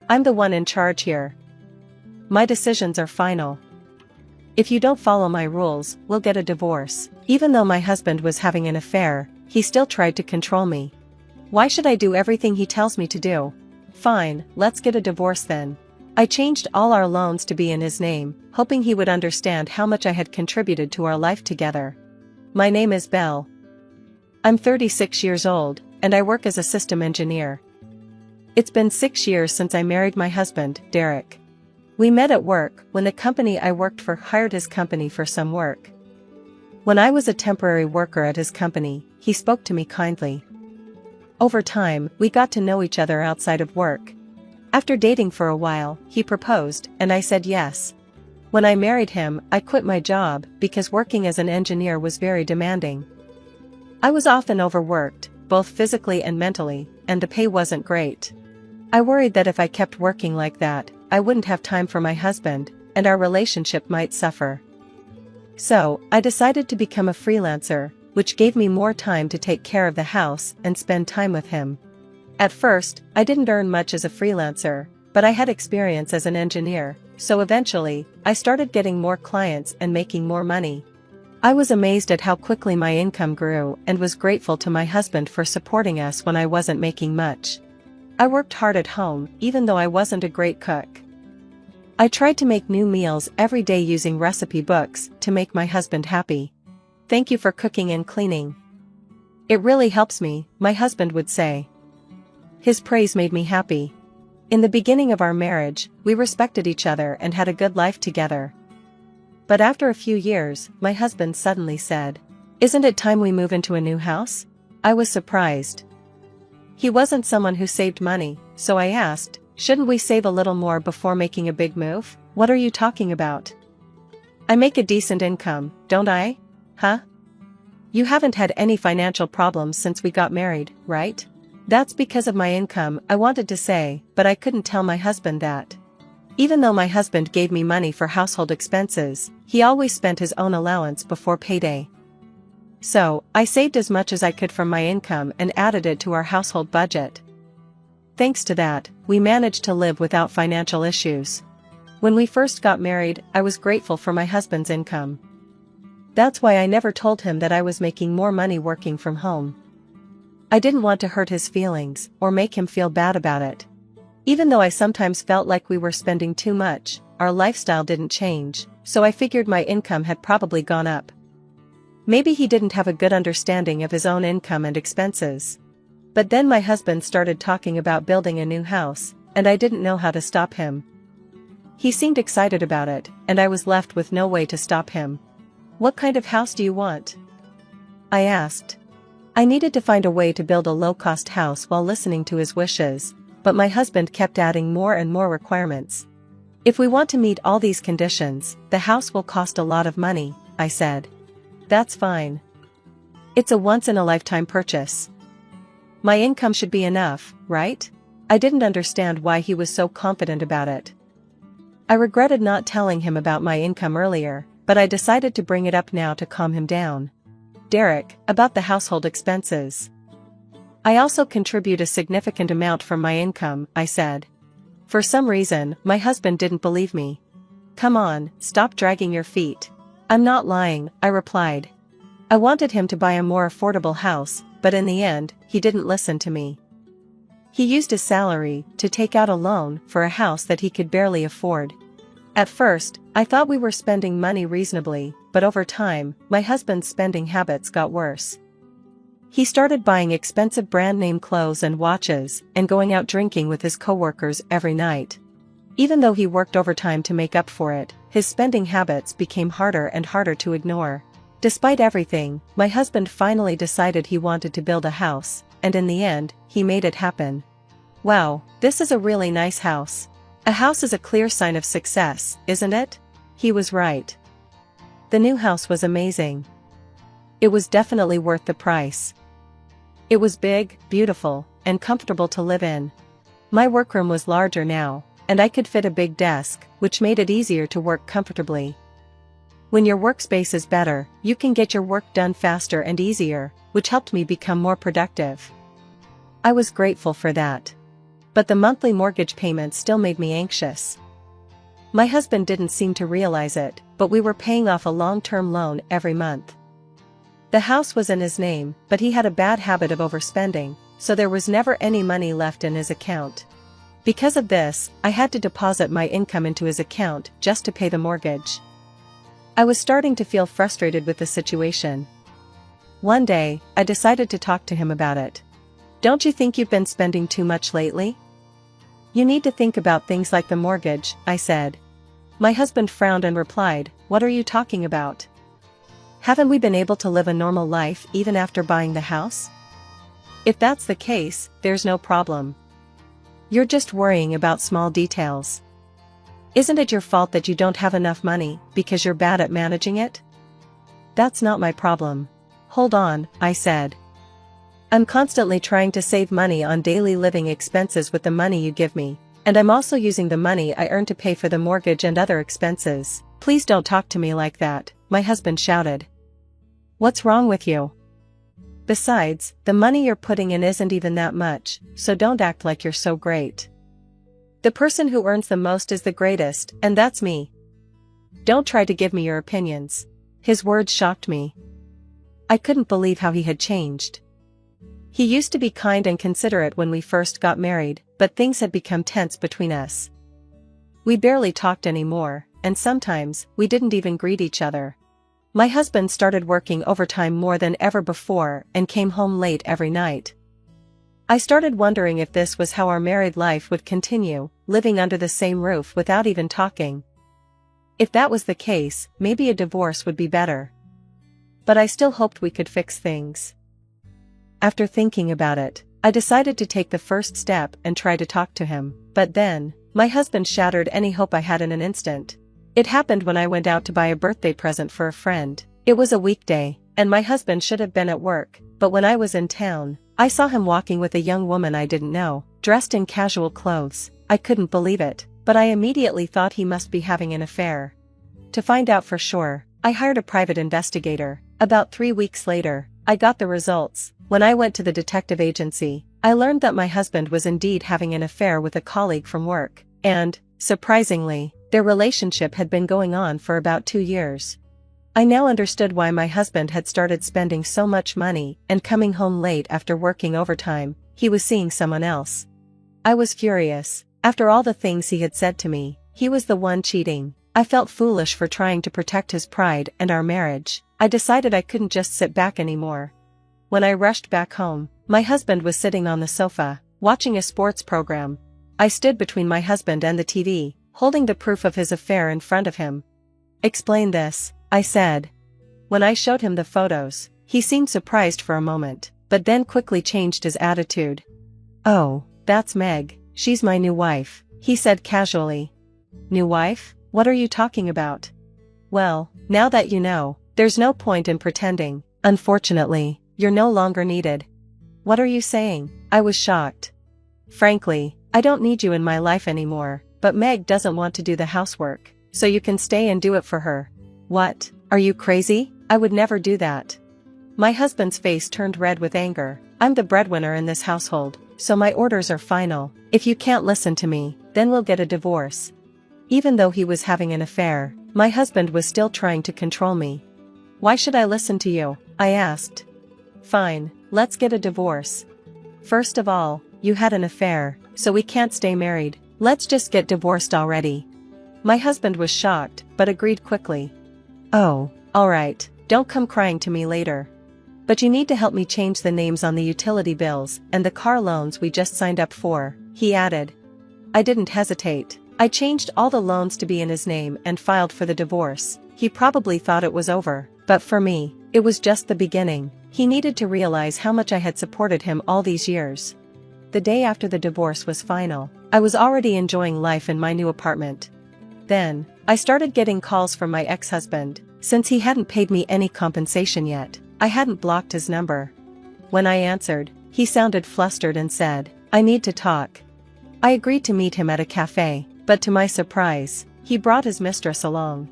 I'm the one in charge here. My decisions are final. If you don't follow my rules, we'll get a divorce." Even though my husband was having an affair, he still tried to control me. Why should I do everything he tells me to do? Fine, let's get a divorce then. I changed all our loans to be in his name, hoping he would understand how much I had contributed to our life together. My name is Belle. I'm 36 years old, and I work as a system engineer. It's been 6 years since I married my husband, Derek. We met at work when the company I worked for hired his company for some work. When I was a temporary worker at his company, he spoke to me kindly. Over time, we got to know each other outside of work. After dating for a while, he proposed, and I said yes. When I married him, I quit my job because working as an engineer was very demanding. I was often overworked, both physically and mentally, and the pay wasn't great. I worried that if I kept working like that, I wouldn't have time for my husband, and our relationship might suffer. So, I decided to become a freelancer, which gave me more time to take care of the house and spend time with him. At first, I didn't earn much as a freelancer, but I had experience as an engineer, so eventually, I started getting more clients and making more money. I was amazed at how quickly my income grew and was grateful to my husband for supporting us when I wasn't making much. I worked hard at home, even though I wasn't a great cook. I tried to make new meals every day using recipe books to make my husband happy. "Thank you for cooking and cleaning. It really helps me," my husband would say. His praise made me happy. In the beginning of our marriage, we respected each other and had a good life together. But after a few years, my husband suddenly said, "Isn't it time we move into a new house?" I was surprised. He wasn't someone who saved money, so I asked, "Shouldn't we save a little more before making a big move?" "What are you talking about? I make a decent income, don't I? Huh? You haven't had any financial problems since we got married, right?" "That's because of my income," I wanted to say, but I couldn't tell my husband that. Even though my husband gave me money for household expenses, he always spent his own allowance before payday. So, I saved as much as I could from my income and added it to our household budget. Thanks to that, we managed to live without financial issues. When we first got married, I was grateful for my husband's income. That's why I never told him that I was making more money working from home. I didn't want to hurt his feelings, or make him feel bad about it. Even though I sometimes felt like we were spending too much, our lifestyle didn't change, so I figured my income had probably gone up. Maybe he didn't have a good understanding of his own income and expenses. But then my husband started talking about building a new house, and I didn't know how to stop him. He seemed excited about it, and I was left with no way to stop him. "What kind of house do you want?" I asked. I needed to find a way to build a low-cost house while listening to his wishes, but my husband kept adding more and more requirements. "If we want to meet all these conditions, the house will cost a lot of money," I said. "That's fine. It's a once-in-a-lifetime purchase. My income should be enough, right?" I didn't understand why he was so confident about it. I regretted not telling him about my income earlier, but I decided to bring it up now to calm him down. "Derek, about the household expenses. I also contribute a significant amount from my income," I said. For some reason, my husband didn't believe me. "Come on, stop dragging your feet." "I'm not lying," I replied. I wanted him to buy a more affordable house, but in the end, he didn't listen to me. He used his salary to take out a loan for a house that he could barely afford. At first, I thought we were spending money reasonably, but over time, my husband's spending habits got worse. He started buying expensive brand-name clothes and watches, and going out drinking with his coworkers every night. Even though he worked overtime to make up for it, his spending habits became harder and harder to ignore. Despite everything, my husband finally decided he wanted to build a house, and in the end, he made it happen. "Wow, this is a really nice house. A house is a clear sign of success, isn't it?" He was right. The new house was amazing. It was definitely worth the price. It was big, beautiful, and comfortable to live in. My workroom was larger now, and I could fit a big desk, which made it easier to work comfortably. When your workspace is better, you can get your work done faster and easier, which helped me become more productive. I was grateful for that. but the monthly mortgage payments still made me anxious. My husband didn't seem to realize it, but we were paying off a long-term loan every month. The house was in his name, but he had a bad habit of overspending, so there was never any money left in his account. Because of this, I had to deposit my income into his account just to pay the mortgage. I was starting to feel frustrated with the situation. One day, I decided to talk to him about it. "Don't you think you've been spending too much lately? You need to think about things like the mortgage," I said. My husband frowned and replied, "What are you talking about? Haven't we been able to live a normal life even after buying the house? If that's the case, there's no problem. You're just worrying about small details. Isn't it your fault that you don't have enough money because you're bad at managing it?" "That's not my problem." "Hold on," I said. "I'm constantly trying to save money on daily living expenses with the money you give me, and I'm also using the money I earn to pay for the mortgage and other expenses. Please don't talk to me like that," my husband shouted. "What's wrong with you? Besides, the money you're putting in isn't even that much, so don't act like you're so great. The person who earns the most is the greatest, and that's me. Don't try to give me your opinions." His words shocked me. I couldn't believe how he had changed. He used to be kind and considerate when we first got married, but things had become tense between us. We barely talked anymore, and sometimes, we didn't even greet each other. My husband started working overtime more than ever before and came home late every night. I started wondering if this was how our married life would continue, living under the same roof without even talking. If that was the case, maybe a divorce would be better. But I still hoped we could fix things. After thinking about it, I decided to take the first step and try to talk to him, but then, my husband shattered any hope I had in an instant. It happened when I went out to buy a birthday present for a friend. It was a weekday, and my husband should have been at work, but when I was in town, I saw him walking with a young woman I didn't know, dressed in casual clothes. I couldn't believe it, but I immediately thought he must be having an affair. To find out for sure, I hired a private investigator. About 3 weeks later, I got the results. When I went to the detective agency, I learned that my husband was indeed having an affair with a colleague from work, and, surprisingly, their relationship had been going on for about 2 years. I now understood why my husband had started spending so much money and coming home late after working overtime. He was seeing someone else. I was furious. After all the things he had said to me, he was the one cheating. I felt foolish for trying to protect his pride and our marriage. I decided I couldn't just sit back anymore. When I rushed back home, my husband was sitting on the sofa, watching a sports program. I stood between my husband and the TV, holding the proof of his affair in front of him. "Explain this," I said. When I showed him the photos, he seemed surprised for a moment, but then quickly changed his attitude. "Oh, that's Meg, she's my new wife," he said casually. "New wife? What are you talking about?" "Well, now that you know, there's no point in pretending. Unfortunately, you're no longer needed." "What are you saying?" I was shocked. "Frankly, I don't need you in my life anymore, but Meg doesn't want to do the housework, so you can stay and do it for her." "What? Are you crazy? I would never do that." My husband's face turned red with anger. "I'm the breadwinner in this household, so my orders are final. If you can't listen to me, then we'll get a divorce." Even though he was having an affair, my husband was still trying to control me. "Why should I listen to you?" I asked. "Fine, let's get a divorce. First of all, you had an affair, so we can't stay married. Let's just get divorced already." My husband was shocked, but agreed quickly. "Oh, alright, don't come crying to me later. But you need to help me change the names on the utility bills and the car loans we just signed up for," he added. I didn't hesitate. I changed all the loans to be in his name and filed for the divorce. He probably thought it was over, but for me, it was just the beginning. He needed to realize how much I had supported him all these years. The day after the divorce was final, I was already enjoying life in my new apartment. Then, I started getting calls from my ex-husband. Since he hadn't paid me any compensation yet, I hadn't blocked his number. When I answered, he sounded flustered and said, "I need to talk." I agreed to meet him at a cafe, but to my surprise, he brought his mistress along.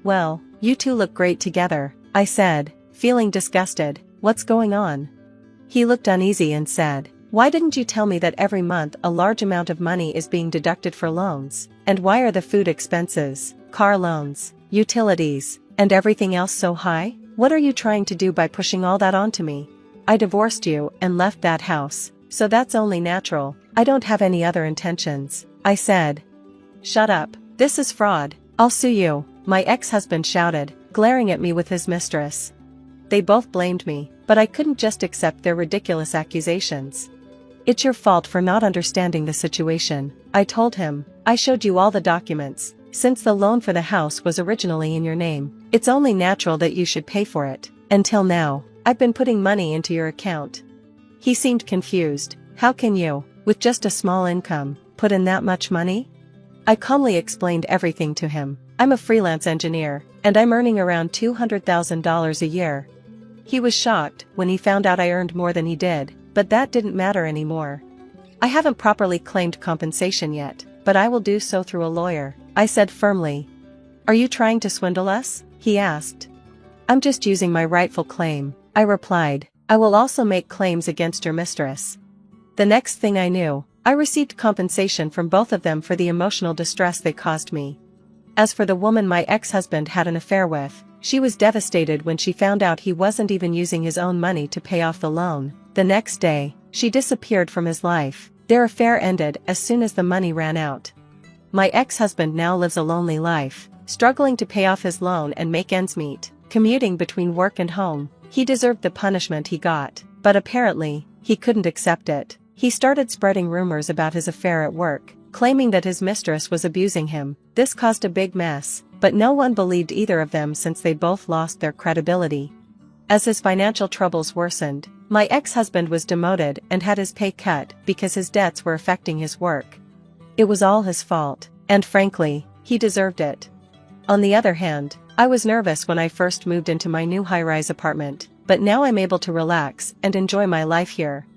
"Well, you two look great together," I said, feeling disgusted. "What's going on?" He looked uneasy and said, Why didn't you tell me that every month a large amount of money is being deducted for loans? And why are the food expenses, car loans, utilities, and everything else so high? What are you trying to do by pushing all that onto me? I divorced you and left that house, so that's only natural. I don't have any other intentions, I said. Shut up, this is fraud. I'll sue you, my ex-husband shouted, glaring at me with his mistress. They both blamed me, but I couldn't just accept their ridiculous accusations. It's your fault for not understanding the situation, I told him. I showed you all the documents. Since the loan for the house was originally in your name, it's only natural that you should pay for it. Until now, I've been putting money into your account. He seemed confused. How can you, with just a small income, put in that much money? I calmly explained everything to him. I'm a freelance engineer, and I'm earning around $200,000 a year. He was shocked when he found out I earned more than he did, but that didn't matter anymore. I haven't properly claimed compensation yet, but I will do so through a lawyer, I said firmly. Are you trying to swindle us? He asked. I'm just using my rightful claim, I replied. I will also make claims against your mistress. The next thing I knew, I received compensation from both of them for the emotional distress they caused me. As for the woman my ex-husband had an affair with, she was devastated when she found out he wasn't even using his own money to pay off the loan. The next day, she disappeared from his life. Their affair ended as soon as the money ran out. My ex-husband now lives a lonely life, struggling to pay off his loan and make ends meet, commuting between work and home. He deserved the punishment he got, but apparently, he couldn't accept it. He started spreading rumors about his affair at work, claiming that his mistress was abusing him. This caused a big mess, but no one believed either of them since they both lost their credibility. As his financial troubles worsened, my ex-husband was demoted and had his pay cut because his debts were affecting his work. It was all his fault, and frankly, he deserved it. On the other hand, I was nervous when I first moved into my new high-rise apartment, but now I'm able to relax and enjoy my life here.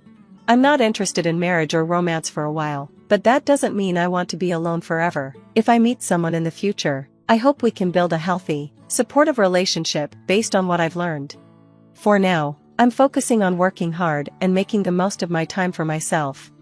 I'm not interested in marriage or romance for a while, but that doesn't mean I want to be alone forever. If I meet someone in the future, I hope we can build a healthy, supportive relationship based on what I've learned. For now, I'm focusing on working hard and making the most of my time for myself.